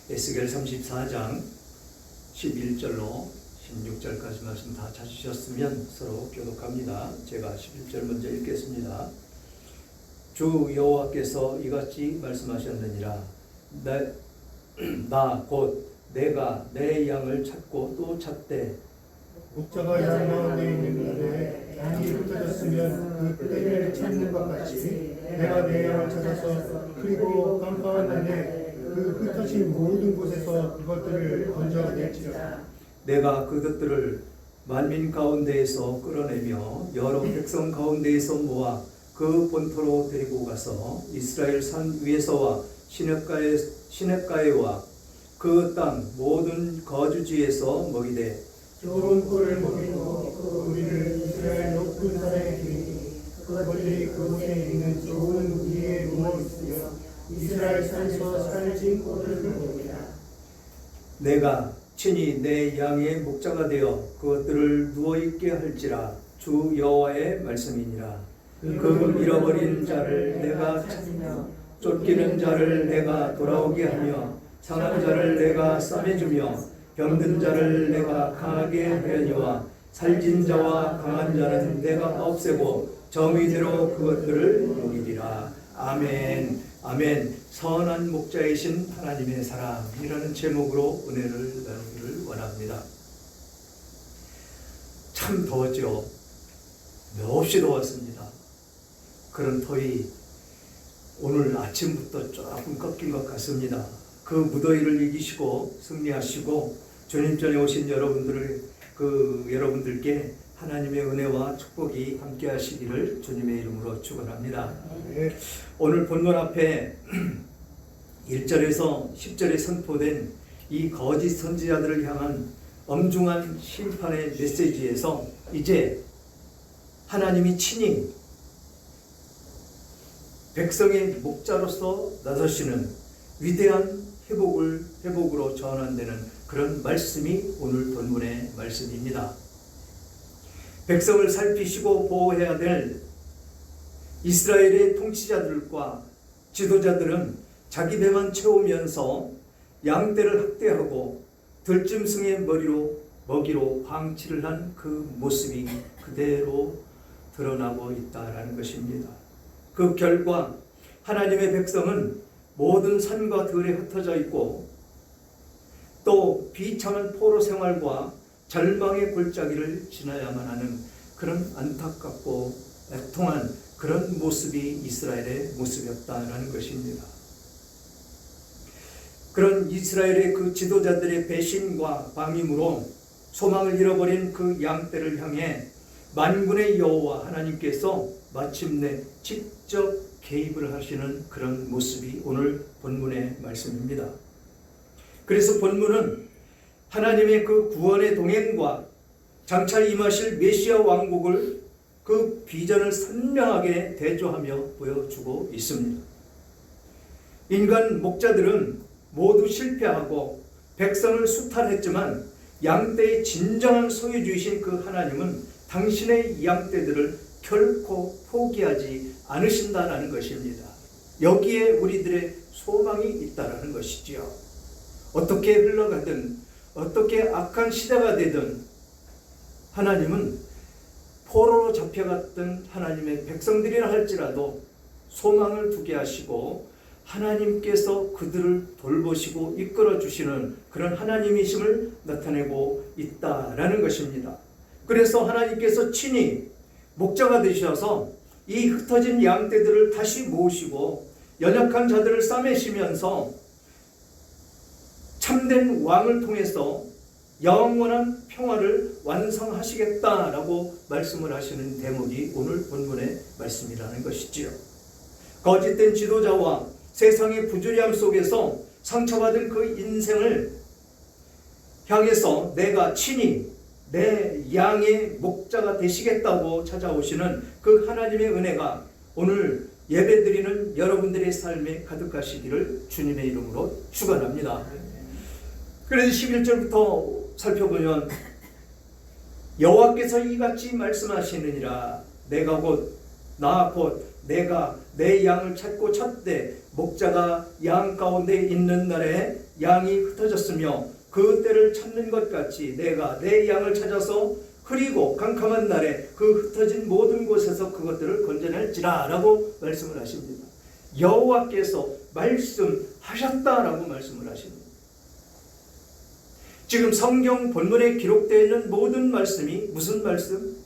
에스겔 34장 11절로 16절까지 말씀 다 찾으셨으면 서로 교독합니다. 제가 11절 먼저 읽겠습니다. 주 여호와께서 이같이 말씀하셨느니라. 나 곧 내가 내 양을 찾고 또 찾되 목자가 양 가운데 있는 날에 양이 흩어졌으면 그 떼를 찾는 것 같이 내가 내 양을 찾아서 그리고 깜깜한 날에 그 흩어진 모든 곳에서 그것들을 건져낼지라. 내가 그것들을 만민 가운데에서 끌어내며 여러 백성 가운데에서 모아 그 본토로 데리고 가서 이스라엘 산 위에서와 시냇가에와 그 땅 모든 거주지에서 먹이되 좋은 꼴을 먹이고 그 우리를 이스라엘 높은 산에 두리니 그것들이 그곳에 있는 좋은 위에 누워 있으며 이스라엘 산에서 살진 꼴을 먹이라. 내가 친히 내 양의 목자가 되어 그것들을 누워있게 할지라. 주 여호와의 말씀이니라. 그 잃어버린 자를 내가 찾으며 쫓기는 자를 내가 돌아오게 하며 상한 자를 내가 싸매주며 병든 자를 내가 강하게 하려니와 살진 자와 강한 자는 내가 없애고 정의대로 그것들을 먹이리라. 아멘. 아멘. 선한 목자이신 하나님의 사랑이라는 제목으로 은혜를 나누기를 원합니다. 참 더웠죠. 몹시 더웠습니다. 그런 더위 오늘 아침부터 조금 꺾인 것 같습니다. 그 무더위를 이기시고 승리하시고 주님 전에 오신 여러분들께 하나님의 은혜와 축복이 함께 하시기를 주님의 이름으로 축원합니다. 오늘 본문 앞에 1절에서 10절에 선포된 이 거짓 선지자들을 향한 엄중한 심판의 메시지에서 이제 하나님이 친히 백성의 목자로서 나서시는 위대한 회복으로 전환되는 그런 말씀이 오늘 본문의 말씀입니다. 백성을 살피시고 보호해야 될 이스라엘의 통치자들과 지도자들은 자기 배만 채우면서 양떼를 학대하고 들짐승의 먹이로 방치를 한 그 모습이 그대로 드러나고 있다라는 것입니다. 그 결과 하나님의 백성은 모든 산과 들에 흩어져 있고 또 비참한 포로 생활과 절망의 골짜기를 지나야만 하는 그런 안타깝고 애통한 그런 모습이 이스라엘의 모습이었다라는 것입니다. 그런 이스라엘의 그 지도자들의 배신과 방임으로 소망을 잃어버린 그 양떼를 향해 만군의 여호와 하나님께서 마침내 직접 개입을 하시는 그런 모습이 오늘 본문의 말씀입니다. 그래서 본문은 하나님의 그 구원의 동행과 장차 임하실 메시아 왕국을 그 비전을 선명하게 대조하며 보여주고 있습니다. 인간 목자들은 모두 실패하고 백성을 수탈했지만 양떼의 진정한 소유주이신 그 하나님은 당신의 양떼들을 결코 포기하지 않으신다라는 것입니다. 여기에 우리들의 소망이 있다라는 것이지요. 어떻게 흘러가든 어떻게 악한 시대가 되든 하나님은 포로로 잡혀갔던 하나님의 백성들이라 할지라도 소망을 두게 하시고 하나님께서 그들을 돌보시고 이끌어 주시는 그런 하나님이심을 나타내고 있다라는 것입니다. 그래서 하나님께서 친히 목자가 되셔서 이 흩어진 양떼들을 다시 모으시고 연약한 자들을 싸매시면서 참된 왕을 통해서 영원한 평화를 완성하시겠다라고 말씀을 하시는 대목이 오늘 본문의 말씀이라는 것이지요. 거짓된 지도자와 세상의 부조리함 속에서 상처받은 그 인생을 향해서 내가 친히 내 양의 목자가 되시겠다고 찾아오시는 그 하나님의 은혜가 오늘 예배드리는 여러분들의 삶에 가득하시기를 주님의 이름으로 축원합니다. 그래서 11절부터 살펴보면 여호와께서 이같이 말씀하시느니라. 나 곧 내가 내 양을 찾고 찾되 목자가 양 가운데 있는 날에 양이 흩어졌으며 그 때를 찾는 것 같이 내가 내 양을 찾아서 흐리고 캄캄한 날에 그 흩어진 모든 곳에서 그것들을 건져낼지라 라고 말씀을 하십니다. 여호와께서 말씀하셨다라고 말씀을 하십니다. 지금 성경 본문에 기록되어 있는 모든 말씀이 무슨 말씀?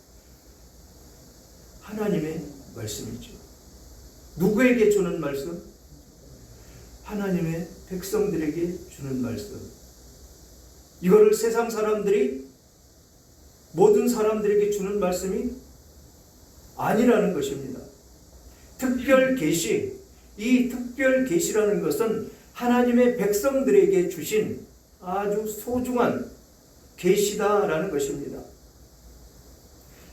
하나님의 말씀이죠. 누구에게 주는 말씀? 하나님의 백성들에게 주는 말씀. 이거를 세상 사람들이 모든 사람들에게 주는 말씀이 아니라는 것입니다. 특별 계시, 이 특별 계시라는 것은 하나님의 백성들에게 주신 아주 소중한 계시다라는 것입니다.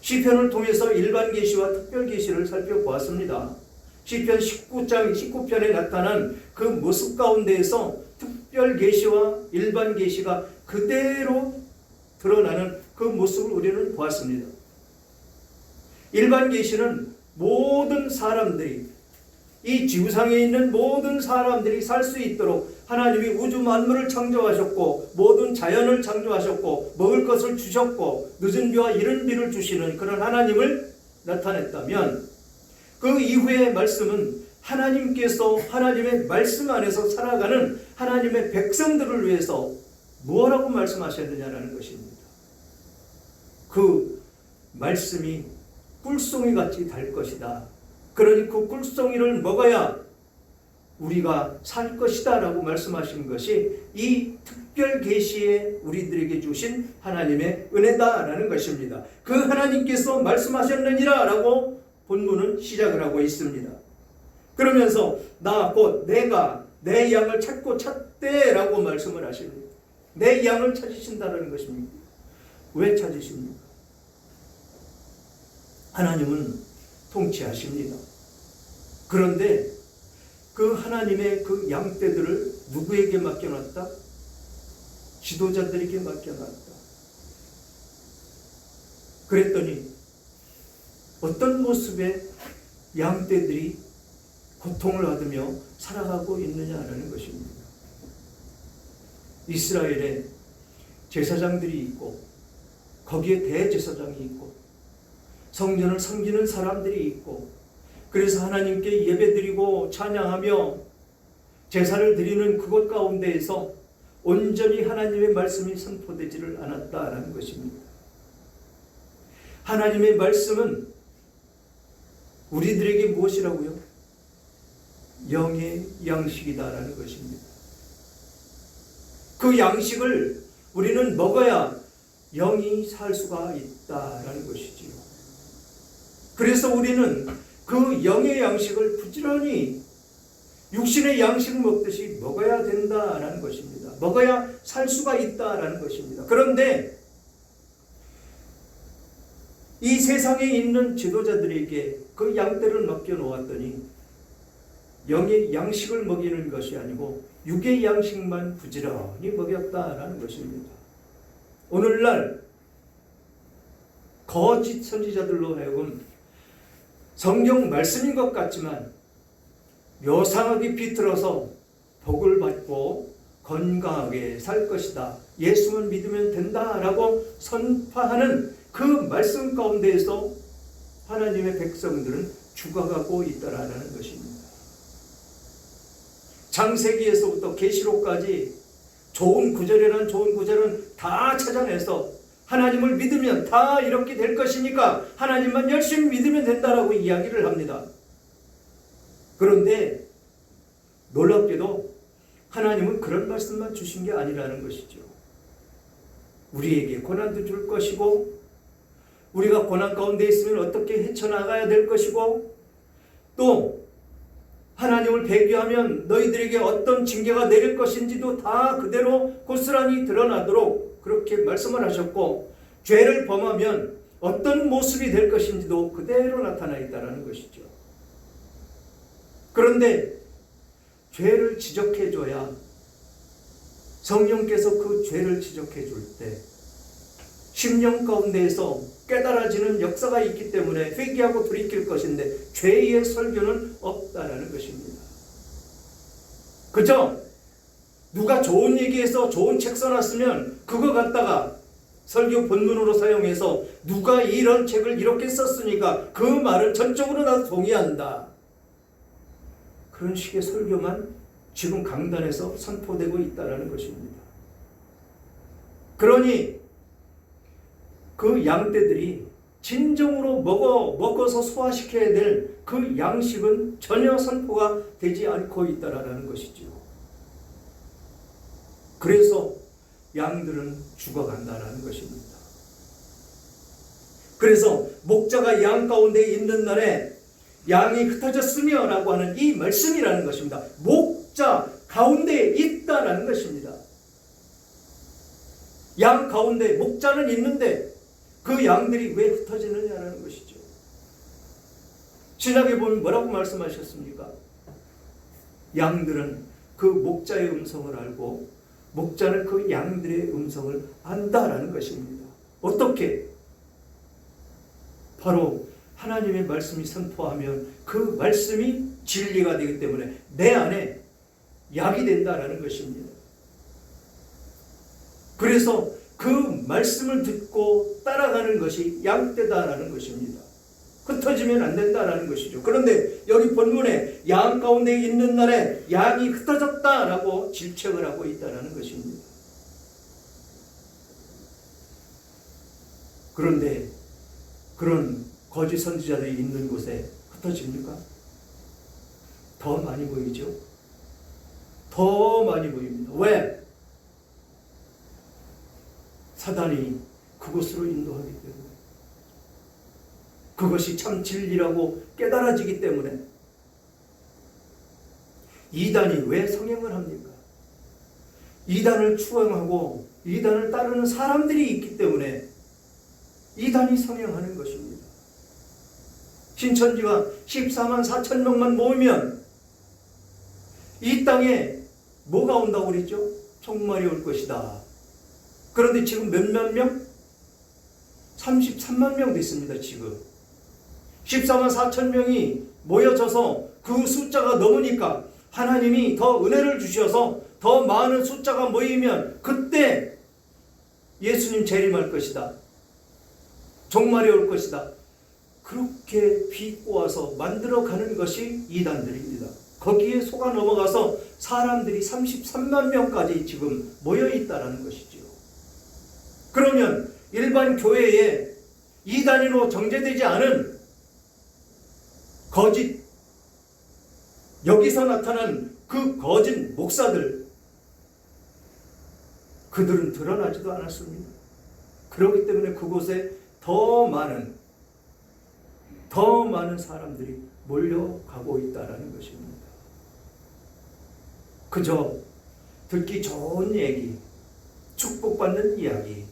시편을 통해서 일반 계시와 특별 계시를 살펴보았습니다. 시편 19편에 나타난 그 모습 가운데에서 특별 계시와 일반 계시가 그대로 드러나는 그 모습을 우리는 보았습니다. 일반 계시는 모든 사람들이, 이 지구상에 있는 모든 사람들이 살 수 있도록 하나님이 우주 만물을 창조하셨고 모든 자연을 창조하셨고 먹을 것을 주셨고 늦은 비와 이른 비를 주시는 그런 하나님을 나타냈다면, 그 이후의 말씀은 하나님께서 하나님의 말씀 안에서 살아가는 하나님의 백성들을 위해서 뭐라고 말씀하셨느냐라는 것입니다. 그 말씀이 꿀송이 같이 달 것이다. 그러니 그 꿀송이를 먹어야 우리가 살 것이다 라고 말씀하신 것이 이 특별 계시에 우리들에게 주신 하나님의 은혜다라는 것입니다. 그 하나님께서 말씀하셨느니라 라고 본문은 시작을 하고 있습니다. 그러면서 나 곧 내가 내 양을 찾고 찾되 라고 말씀을 하십니다. 내 양을 찾으신다는 것입니다. 왜 찾으십니까? 하나님은 통치하십니다. 그런데 그 하나님의 그 양떼들을 누구에게 맡겨놨다? 지도자들에게 맡겨놨다. 그랬더니 어떤 모습의 양떼들이 고통을 받으며 살아가고 있느냐라는 것입니다. 이스라엘에 제사장들이 있고 거기에 대제사장이 있고 성전을 섬기는 사람들이 있고, 그래서 하나님께 예배드리고 찬양하며 제사를 드리는 그곳 가운데에서 온전히 하나님의 말씀이 선포되지를 않았다라는 것입니다. 하나님의 말씀은 우리들에게 무엇이라고요? 영의 양식이다라는 것입니다. 그 양식을 우리는 먹어야 영이 살 수가 있다라는 것이지요. 그래서 우리는 그 영의 양식을 부지런히 육신의 양식을 먹듯이 먹어야 된다라는 것입니다. 먹어야 살 수가 있다라는 것입니다. 그런데 이 세상에 있는 지도자들에게 그 양떼를 맡겨놓았더니 영의 양식을 먹이는 것이 아니고 육의 양식만 부지런히 먹였다라는 것입니다. 오늘날 거짓 선지자들로 하여금 성경 말씀인 것 같지만 묘상하게 비틀어서 복을 받고 건강하게 살 것이다, 예수만 믿으면 된다라고 선포하는 그 말씀 가운데에서 하나님의 백성들은 죽어가고 있다라는 것입니다. 창세기에서부터 계시록까지 좋은 구절이란 좋은 구절은 다 찾아내서 하나님을 믿으면 다 이렇게 될 것이니까 하나님만 열심히 믿으면 된다라고 이야기를 합니다. 그런데 놀랍게도 하나님은 그런 말씀만 주신 게 아니라는 것이죠. 우리에게 고난도 줄 것이고, 우리가 고난 가운데 있으면 어떻게 헤쳐나가야 될 것이고, 또 하나님을 배교하면 너희들에게 어떤 징계가 내릴 것인지도 다 그대로 고스란히 드러나도록 그렇게 말씀을 하셨고, 죄를 범하면 어떤 모습이 될 것인지도 그대로 나타나 있다는 것이죠. 그런데 죄를 지적해줘야 성령께서 그 죄를 지적해줄 때 심령 가운데에서 깨달아지는 역사가 있기 때문에 회개하고 돌이킬 것인데 죄의 설교는 없다라는 것입니다. 그죠? 누가 좋은 얘기해서 좋은 책 써놨으면 그거 갖다가 설교 본문으로 사용해서 누가 이런 책을 이렇게 썼으니까 그 말을 전적으로 나도 동의한다. 그런 식의 설교만 지금 강단에서 선포되고 있다는 것입니다. 그러니 그 양떼들이 진정으로 먹어서 소화시켜야 될 그 양식은 전혀 선포가 되지 않고 있다라는 것이죠. 그래서 양들은 죽어간다라는 것입니다. 그래서 목자가 양 가운데 있는 날에 양이 흩어졌으며 라고 하는 이 말씀이라는 것입니다. 목자 가운데 있다라는 것입니다. 양 가운데 목자는 있는데 그 양들이 왜 흩어지느냐라는 것이죠. 신약에 보면 뭐라고 말씀하셨습니까? 양들은 그 목자의 음성을 알고 목자는 그 양들의 음성을 안다라는 것입니다. 어떻게? 바로 하나님의 말씀이 선포하면 그 말씀이 진리가 되기 때문에 내 안에 약이 된다라는 것입니다. 그래서 그 말씀을 듣고 따라가는 것이 양떼다라는 것입니다. 흩어지면 안 된다라는 것이죠. 그런데 여기 본문에 양 가운데 있는 날에 양이 흩어졌다라고 질책을 하고 있다는 것입니다. 그런데 그런 거짓 선지자들이 있는 곳에 흩어집니까? 더 많이 보이죠? 더 많이 보입니다. 왜? 사단이 그곳으로 인도하기 때문에, 그것이 참 진리라고 깨달아지기 때문에. 이단이 왜 성행을 합니까? 이단을 추앙하고 이단을 따르는 사람들이 있기 때문에 이단이 성행하는 것입니다. 신천지가 14만 4천 명만 모이면 이 땅에 뭐가 온다고 그랬죠? 종말이 올 것이다. 그런데 지금 몇만 명? 33만 명 됐습니다. 지금 14만 4천 명이 모여져서 그 숫자가 넘으니까 하나님이 더 은혜를 주셔서 더 많은 숫자가 모이면 그때 예수님 재림할 것이다. 종말이 올 것이다. 그렇게 비꼬아서 만들어가는 것이 이단들입니다. 거기에 속아 넘어가서 사람들이 33만 명까지 지금 모여있다는 것이죠. 그러면 일반 교회에 이단으로 정제되지 않은 거짓, 여기서 나타난 그 거짓 목사들, 그들은 드러나지도 않았습니다. 그렇기 때문에 그곳에 더 많은 사람들이 몰려가고 있다는 것입니다. 그저 듣기 좋은 얘기, 축복받는 이야기,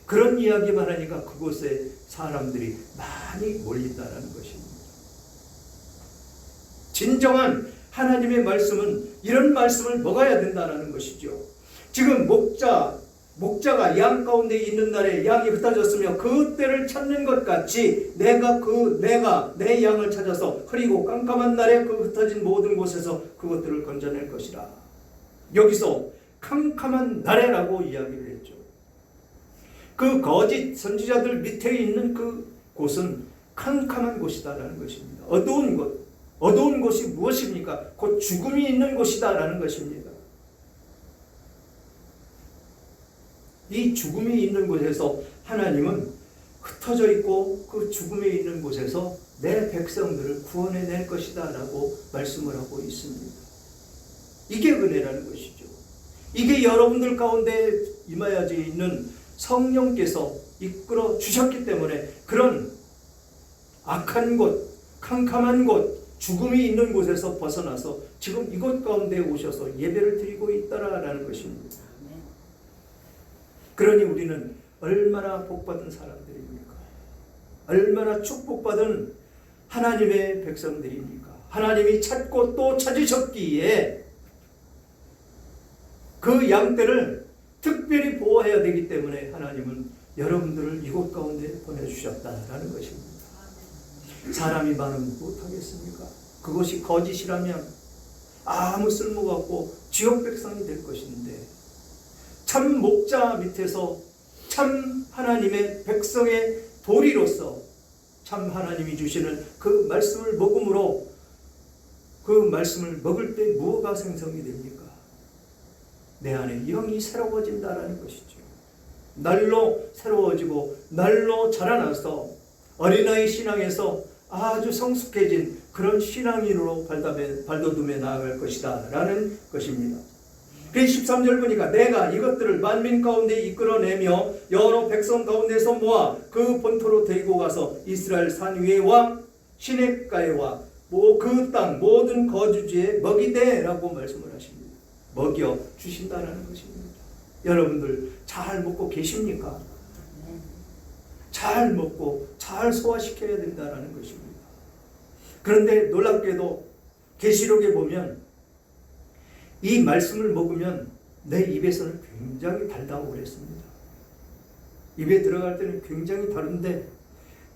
그런 이야기만 하니까 그곳에 사람들이 많이 몰린다는 것입니다. 진정한 하나님의 말씀은 이런 말씀을 먹어야 된다는 것이죠. 지금 목자가 양 가운데 있는 날에 양이 흩어졌으며 그 때를 찾는 것 같이 내가 내 양을 찾아서 흐리고 깜깜한 날에 그 흩어진 모든 곳에서 그것들을 건져낼 것이라. 여기서 캄캄한 날에라고 이야기를 했죠. 그 거짓 선지자들 밑에 있는 그 곳은 캄캄한 곳이다라는 것입니다. 어두운 곳이 무엇입니까? 곧 죽음이 있는 곳이다라는 것입니다. 이 죽음이 있는 곳에서 하나님은 흩어져 있고 그 죽음에 있는 곳에서 내 백성들을 구원해낼 것이다 라고 말씀을 하고 있습니다. 이게 은혜라는 것이죠. 이게 여러분들 가운데 임하여져 있는 성령께서 이끌어 주셨기 때문에 그런 악한 곳, 캄캄한 곳, 죽음이 있는 곳에서 벗어나서 지금 이곳 가운데 오셔서 예배를 드리고 있다라는 것입니다. 그러니 우리는 얼마나 복받은 사람들입니까? 얼마나 축복받은 하나님의 백성들입니까? 하나님이 찾고 또 찾으셨기에 그 양떼를 특별히 보호해야 되기 때문에 하나님은 여러분들을 이곳 가운데 보내주셨다라는 것입니다. 사람이 많으면 못하겠습니까? 그것이 거짓이라면 아무 쓸모가 없고 지역 백성이 될 것인데, 참 목자 밑에서 참 하나님의 백성의 도리로서 참 하나님이 주시는 그 말씀을 먹음으로 그 말씀을 먹을 때 무엇가 생성이 됩니까? 내 안에 영이 새로워진다라는 것이죠. 날로 새로워지고 날로 자라나서 어린아이 신앙에서 아주 성숙해진 그런 신앙인으로 발돋움해 나아갈 것이다 라는 것입니다. 그래서 13절 보니까 내가 이것들을 만민 가운데 이끌어내며 여러 백성 가운데서 모아 그 본토로 데리고 가서 이스라엘 산 위에와 시냇가에와 그 땅 모든 거주지에 먹이되라고 말씀을 하십니다. 먹여 주신다는 것입니다. 여러분들 잘 먹고 계십니까? 잘 먹고 잘 소화시켜야 된다는 것입니다. 그런데 놀랍게도 계시록에 보면 이 말씀을 먹으면 내 입에서는 굉장히 달다고 그랬습니다. 입에 들어갈 때는 굉장히 다른데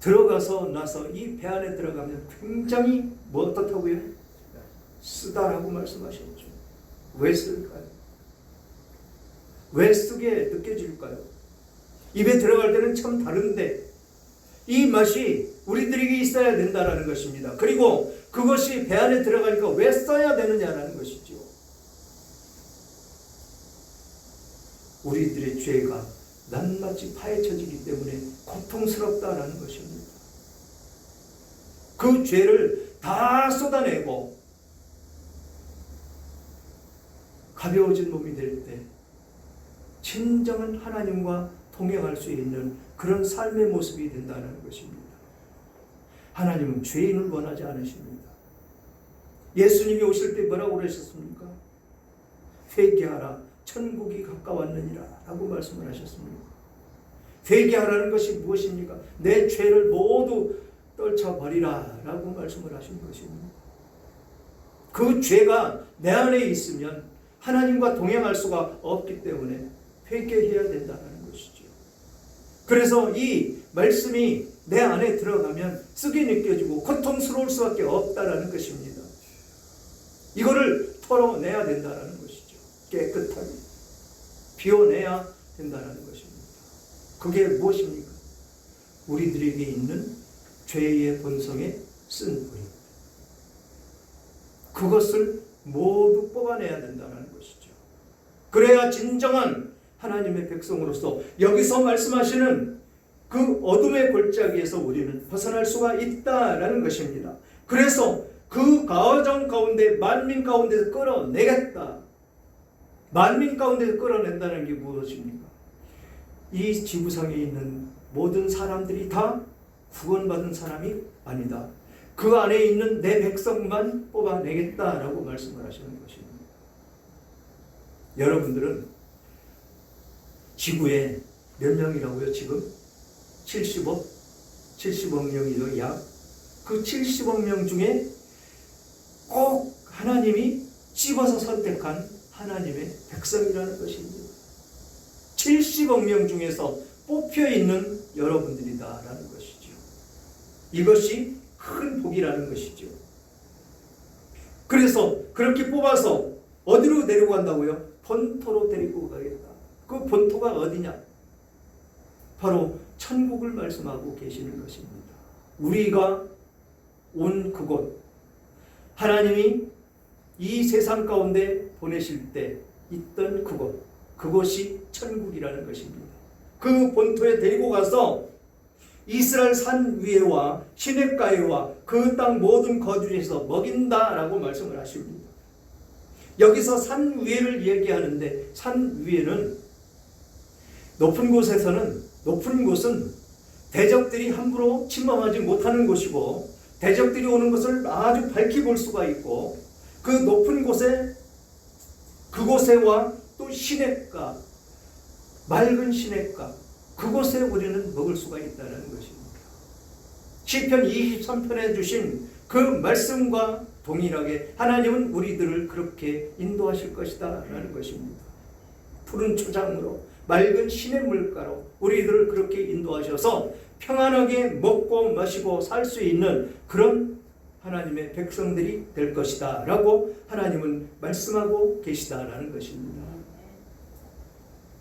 들어가서 나서 이 배 안에 들어가면 굉장히 어떻다고요? 쓰다라고 말씀하셨죠. 왜 쓸까요? 왜 쓰게 느껴질까요? 입에 들어갈 때는 참 다른데 이 맛이 우리들에게 있어야 된다는 것입니다. 그리고 그것이 배 안에 들어가니까 왜 써야 되느냐라는 것이죠. 우리들의 죄가 낱낱이 파헤쳐지기 때문에 고통스럽다라는 것입니다. 그 죄를 다 쏟아내고 가벼워진 몸이 될 때 진정한 하나님과 동행할 수 있는 그런 삶의 모습이 된다는 것입니다. 하나님은 죄인을 원하지 않으십니다. 예수님이 오실 때 뭐라고 그러셨습니까? 회개하라, 천국이 가까웠느니라 라고 말씀을 하셨습니다. 회개하라는 것이 무엇입니까? 내 죄를 모두 떨쳐버리라 라고 말씀을 하신 것입니다. 그 죄가 내 안에 있으면 하나님과 동행할 수가 없기 때문에 회개해야 된다는 것이죠. 그래서 이 말씀이 내 안에 들어가면 쓰게 느껴지고 고통스러울 수밖에 없다라는 것입니다. 이거를 털어내야 된다는 것이죠. 깨끗하게 비워내야 된다는 것입니다. 그게 무엇입니까? 우리들에게 있는 죄의 본성에 쓴 뿌리. 그것을 모두 뽑아내야 된다는 것이죠. 그래야 진정한 하나님의 백성으로서 여기서 말씀하시는 그 어둠의 골짜기에서 우리는 벗어날 수가 있다라는 것입니다. 그래서 그 가정 가운데 만민 가운데서 끌어내겠다. 만민 가운데서 끌어낸다는 게 무엇입니까? 이 지구상에 있는 모든 사람들이 다 구원받은 사람이 아니다. 그 안에 있는 내 백성만 뽑아내겠다라고 말씀을 하시는 것입니다. 여러분들은 지구에 몇 명이라고요? 지금 70억 명이죠. 약 그 70억 명 중에 꼭 하나님이 집어서 선택한 하나님의 백성이라는 것입니다. 70억 명 중에서 뽑혀 있는 여러분들이다라는 것이죠. 이것이 큰 복이라는 것이죠. 그래서 그렇게 뽑아서 어디로 데리고 간다고요? 본토로 데리고 가겠다. 그 본토가 어디냐? 바로 천국을 말씀하고 계시는 것입니다. 우리가 온 그곳, 하나님이 이 세상 가운데 보내실 때 있던 그곳, 그것이 천국이라는 것입니다. 그 본토에 데리고 가서 이스라엘 산 위에와 시냇가에와 그 땅 모든 거주지에서 먹인다라고 말씀을 하십니다. 여기서 산 위에를 얘기하는데 산 위에는 높은 곳은 대적들이 함부로 침범하지 못하는 곳이고 대적들이 오는 것을 아주 밝히 볼 수가 있고 그 높은 곳에 그곳에와 또 시냇가, 맑은 시냇가, 그곳에 우리는 먹을 수가 있다는 것입니다. 시편 23편에 주신 그 말씀과 동일하게 하나님은 우리들을 그렇게 인도하실 것이다 라는 것입니다. 푸른 초장으로 맑은 시냇물가로 우리들을 그렇게 인도하셔서 평안하게 먹고 마시고 살 수 있는 그런 하나님의 백성들이 될 것이다 라고 하나님은 말씀하고 계시다라는 것입니다.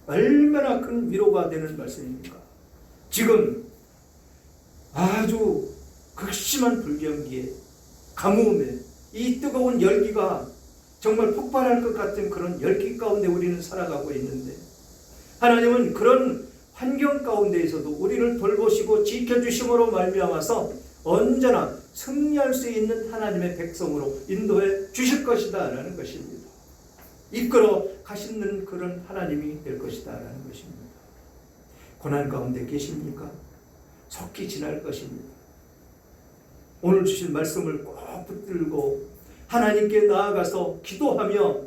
얼마나 큰 위로가 되는 말씀입니까? 지금 아주 극심한 불경기에, 가뭄에, 이 뜨거운 열기가 정말 폭발할 것 같은 그런 열기 가운데 우리는 살아가고 있는데, 하나님은 그런 환경 가운데에서도 우리를 돌보시고 지켜주심으로 말미암아서 언제나 승리할 수 있는 하나님의 백성으로 인도해 주실 것이다 라는 것입니다. 이끌어 가시는 그런 하나님이 될 것이다 라는 것입니다. 고난 가운데 계십니까? 속히 지날 것입니다. 오늘 주신 말씀을 꼭 붙들고 하나님께 나아가서 기도하며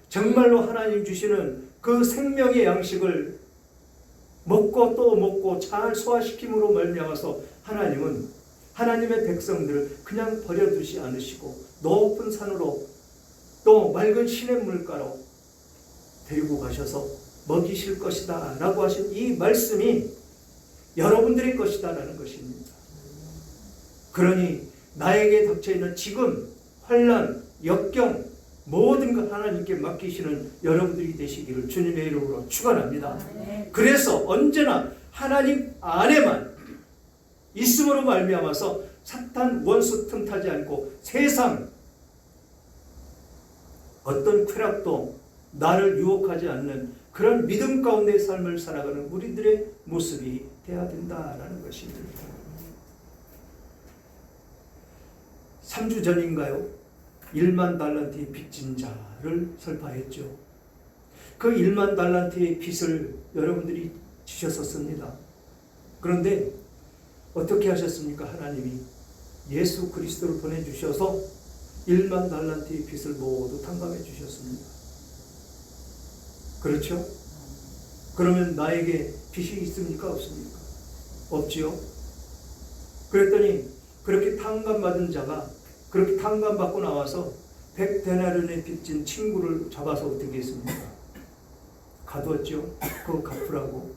정말로 하나님 주시는 그 생명의 양식을 먹고 또 먹고 잘 소화시킴으로 말미암아서 하나님은 하나님의 백성들을 그냥 버려두지 않으시고 높은 산으로 또 맑은 시냇물가로 데리고 가셔서 먹이실 것이다 라고 하신 이 말씀이 여러분들의 것이다 라는 것입니다. 그러니 나에게 닥쳐있는 지금 환난, 역경 모든 것 하나님께 맡기시는 여러분들이 되시기를 주님의 이름으로 축원합니다. 그래서 언제나 하나님 안에만 있음으로 말미암아서 사탄 원수 틈타지 않고 세상 어떤 쾌락도 나를 유혹하지 않는 그런 믿음 가운데의 삶을 살아가는 우리들의 모습이 되어야 된다라는 것입니다. 3주 전인가요? 1만 달란트의 빚진 자를 설파했죠. 그 1만 달란트의 빚을 여러분들이 지셨었습니다. 그런데 어떻게 하셨습니까? 하나님이 예수 그리스도를 보내주셔서 1만 달란트의 빚을 모두 탕감해 주셨습니다. 그렇죠? 그러면 나에게 빚이 있습니까? 없습니까? 없지요? 그랬더니 그렇게 탕감받은 자가 그렇게 탕감받고 나와서 100데나리온의 빚진 친구를 잡아서 어떻게 했습니까? 가두었죠? 그거 갚으라고.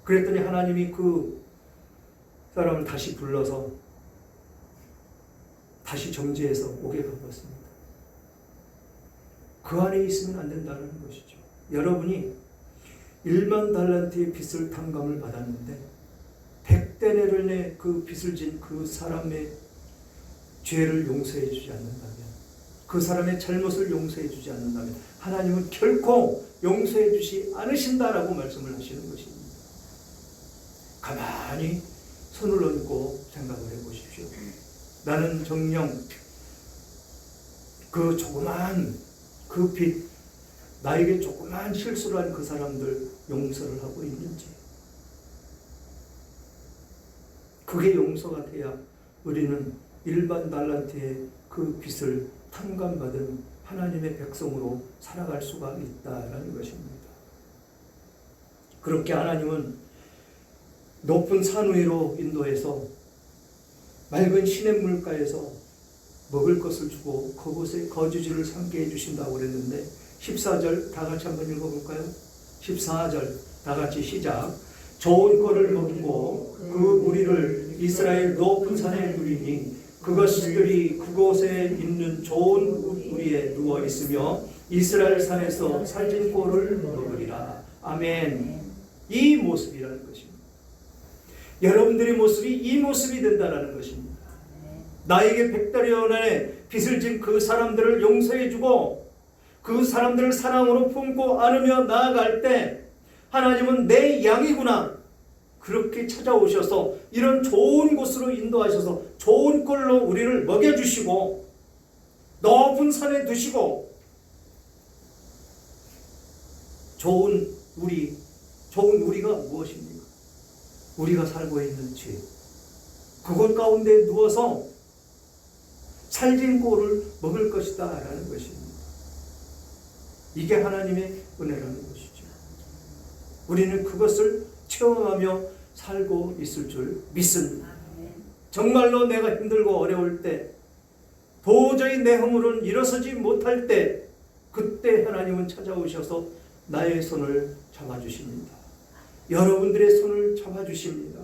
그랬더니 하나님이 그 사람을 다시 불러서 다시 정죄해서 옥에 가두었습니다. 그 안에 있으면 안 된다는 것이죠. 여러분이 1만 달란트의 빚을 탕감을 받았는데 100데나리온의 그 빚을 진 그 사람의 죄를 용서해 주지 않는다면, 그 사람의 잘못을 용서해 주지 않는다면 하나님은 결코 용서해 주지 않으신다라고 말씀을 하시는 것입니다. 가만히 손을 얹고 생각을 해보십시오. 나는 정녕 그 조그만 그 빚, 나에게 조그만 실수를 한 그 사람들 용서를 하고 있는지, 그게 용서가 돼야 우리는 일반 달란트의 그 빚을 탕감받은 하나님의 백성으로 살아갈 수가 있다라는 것입니다. 그렇게 하나님은 높은 산 위로 인도해서 맑은 시냇물가에서 먹을 것을 주고 그곳에 거주지를 삼게 해주신다고 그랬는데 14절 다 같이 한번 읽어볼까요? 14절 다 같이 시작. 좋은 꼴을 먹고 그 무리를 이스라엘 높은 산에 누리니 그것들이 그곳에 있는 좋은 우리에 누워 있으며 이스라엘 산에서 살진 꼴을 먹으리라. 아멘. 이 모습이라는 것입니다. 여러분들의 모습이 이 모습이 된다는 것입니다. 나에게 100데나리온의 빚을 진 그 사람들을 용서해주고 그 사람들을 사랑으로 품고 안으며 나아갈 때 하나님은 내 양이구나, 그렇게 찾아오셔서 이런 좋은 곳으로 인도하셔서 좋은 꼴로 우리를 먹여주시고 높은 산에 두시고 좋은 우리가 무엇입니까? 우리가 살고 있는 죄, 그것 가운데 누워서 살진 꼴을 먹을 것이다 라는 것입니다. 이게 하나님의 은혜라는 것이죠. 우리는 그것을 체험하며 살고 있을 줄 믿습니다. 정말로 내가 힘들고 어려울 때, 도저히 내 힘으로는 일어서지 못할 때, 그때 하나님은 찾아오셔서 나의 손을 잡아주십니다. 여러분들의 손을 잡아주십니다.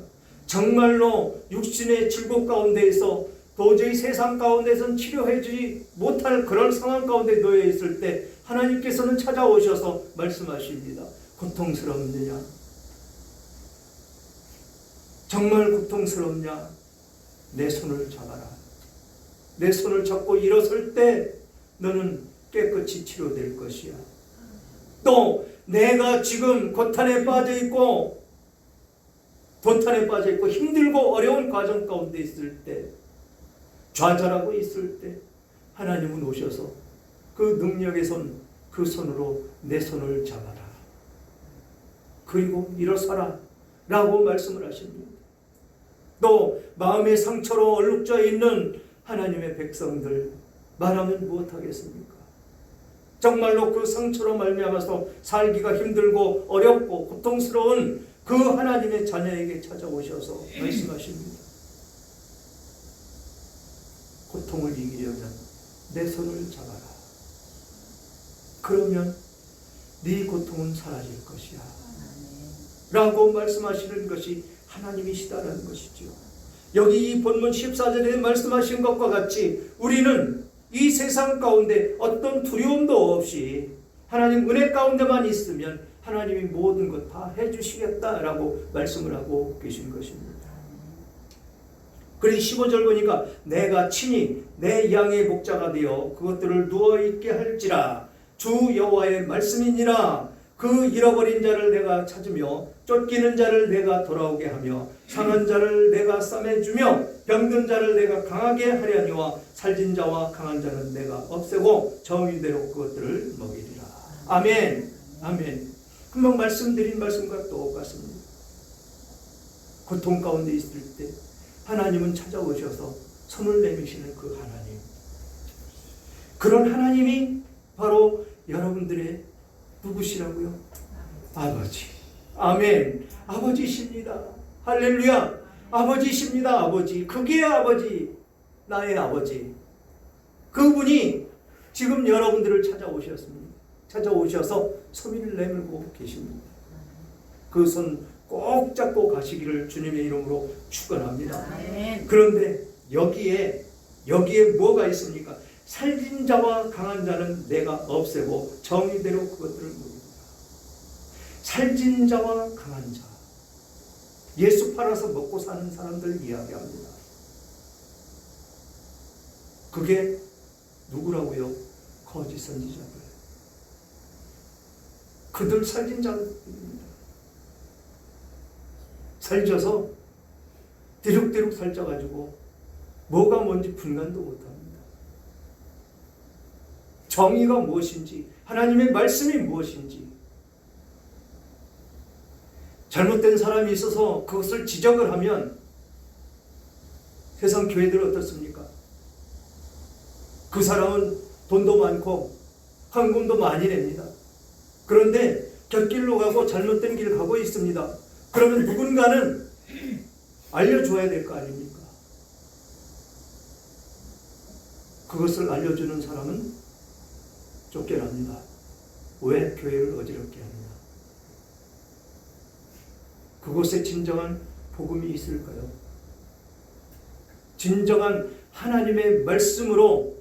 정말로 육신의 질곡 가운데에서 도저히 세상 가운데선 치료해주지 못할 그런 상황 가운데 놓여 있을 때 하나님께서는 찾아오셔서 말씀하십니다. 고통스럽느냐? 정말 고통스럽냐? 내 손을 잡아라. 내 손을 잡고 일어설 때 너는 깨끗이 치료될 것이야. 또 내가 지금 고탄에 빠져 있고 도탄에 빠져 있고 힘들고 어려운 과정 가운데 있을 때, 좌절하고 있을 때 하나님은 오셔서 그 능력의 손, 그 손으로 내 손을 잡아라. 그리고 일어서라 라고 말씀을 하십니다. 또 마음의 상처로 얼룩져 있는 하나님의 백성들 말하면 무엇하겠습니까? 정말로 그 상처로 말미암아서 살기가 힘들고 어렵고 고통스러운 그 하나님의 자녀에게 찾아오셔서 말씀하십니다. 고통을 이기려면 내 손을 잡아라. 그러면 네 고통은 사라질 것이야 라고 말씀하시는 것이 하나님이시다라는 것이죠. 여기 이 본문 14절에 말씀하신 것과 같이 우리는 이 세상 가운데 어떤 두려움도 없이 하나님 은혜 가운데만 있으면 하나님이 모든 것 다 해주시겠다라고 말씀을 하고 계신 것입니다. 그래서 15절 보니까 내가 친히 내 양의 목자가 되어 그것들을 누워있게 할지라 주 여호와의 말씀이니라. 그 잃어버린 자를 내가 찾으며 쫓기는 자를 내가 돌아오게 하며 상한 자를 내가 싸매주며 병든 자를 내가 강하게 하려니와 살진 자와 강한 자는 내가 없애고 정의대로 그것들을 먹이리라. 아멘. 아멘. 금방 말씀드린 말씀과 똑같습니다. 고통 가운데 있을 때 하나님은 찾아오셔서 손을 내미시는 그 하나님, 그런 하나님이 바로 여러분들의 누구시라고요? 아버지. 아멘. 아버지십니다. 할렐루야. 아버지십니다. 아버지. 그게 아버지. 나의 아버지. 그분이 지금 여러분들을 찾아오셨습니다. 찾아오셔서 손을 내밀고 계십니다. 그 손 꼭 잡고 가시기를 주님의 이름으로 축원합니다. 그런데 여기에 뭐가 있습니까? 살진 자와 강한 자는 내가 없애고 정의대로 그것들을 먹입니다. 살진 자와 강한 자, 예수 팔아서 먹고 사는 사람들 이야기합니다. 그게 누구라고요? 거짓 선지자들. 그들 살진 자들입니다. 살쪄서 디룩디룩 살쪄가지고 뭐가 뭔지 분간도 못합니다. 정의가 무엇인지, 하나님의 말씀이 무엇인지, 잘못된 사람이 있어서 그것을 지적을 하면 세상 교회들은 어떻습니까? 그 사람은 돈도 많고 헌금도 많이 냅니다. 그런데 곁길로 가고 잘못된 길을 가고 있습니다. 그러면 누군가는 알려줘야 될 거 아닙니까? 그것을 알려주는 사람은 쫓겨납니다. 왜 교회를 어지럽게 하느냐? 그곳에 진정한 복음이 있을까요? 진정한 하나님의 말씀으로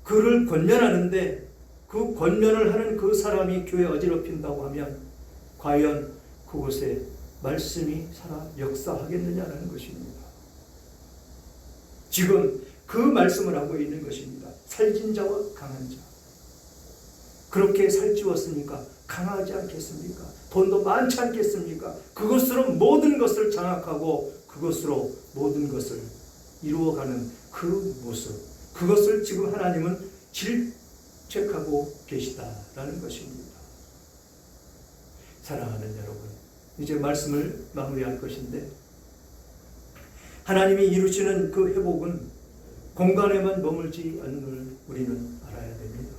그를 권면하는데 그 권면을 하는 그 사람이 교회 어지럽힌다고 하면 과연 그곳에 말씀이 살아 역사하겠느냐는 것입니다. 지금 그 말씀을 하고 있는 것입니다. 살진 자와 강한 자. 그렇게 살찌웠으니까 강하지 않겠습니까? 돈도 많지 않겠습니까? 그것으로 모든 것을 장악하고 그것으로 모든 것을 이루어가는 그 모습, 그것을 지금 하나님은 질책하고 계시다라는 것입니다. 사랑하는 여러분, 이제 말씀을 마무리할 것인데, 하나님이 이루시는 그 회복은 공간에만 머물지 않는 걸 우리는 알아야 됩니다.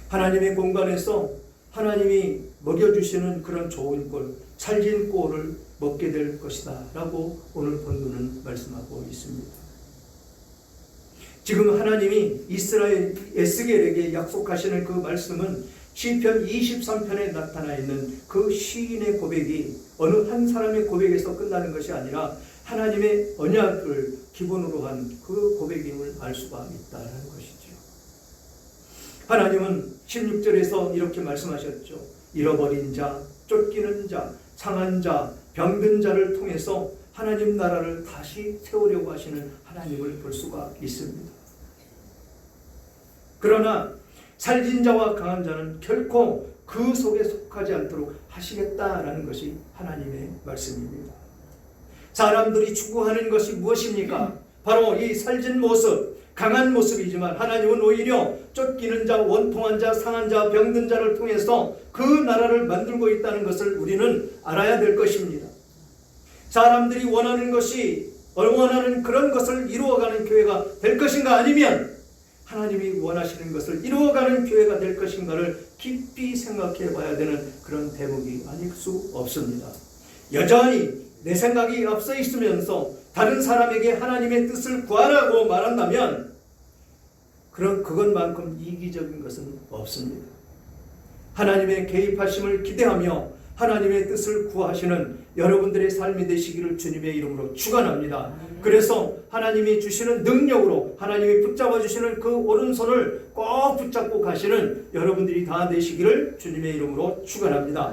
하나님의 공간에서 하나님이 먹여주시는 그런 좋은 꼴, 살진 꼴을 먹게 될 것이다 라고 오늘 본문은 말씀하고 있습니다. 지금 하나님이 이스라엘 에스겔에게 약속하시는 그 말씀은 시편 23편에 나타나 있는 그 시인의 고백이 어느 한 사람의 고백에서 끝나는 것이 아니라 하나님의 언약을 기본으로 한 그 고백임을 알 수가 있다는 것이죠. 하나님은 16절에서 이렇게 말씀하셨죠. 잃어버린 자, 쫓기는 자, 상한 자, 병든 자를 통해서 하나님 나라를 다시 세우려고 하시는 하나님을 볼 수가 있습니다. 그러나 살진 자와 강한 자는 결코 그 속에 속하지 않도록 하시겠다라는 것이 하나님의 말씀입니다. 사람들이 추구하는 것이 무엇입니까? 바로 이 살진 모습, 강한 모습이지만 하나님은 오히려 쫓기는 자, 원통한 자, 상한 자, 병든 자를 통해서 그 나라를 만들고 있다는 것을 우리는 알아야 될 것입니다. 사람들이 원하는 그런 것을 이루어가는 교회가 될 것인가, 아니면 하나님이 원하시는 것을 이루어가는 교회가 될 것인가를 깊이 생각해 봐야 되는 그런 대목이 아닐 수 없습니다. 여전히 내 생각이 앞서 있으면서 다른 사람에게 하나님의 뜻을 구하라고 말한다면 그것만큼 이기적인 것은 없습니다. 하나님의 개입하심을 기대하며 하나님의 뜻을 구하시는 여러분들의 삶이 되시기를 주님의 이름으로 축원합니다. 그래서 하나님이 주시는 능력으로 하나님이 붙잡아 주시는 그 오른손을 꼭 붙잡고 가시는 여러분들이 다 되시기를 주님의 이름으로 축원합니다.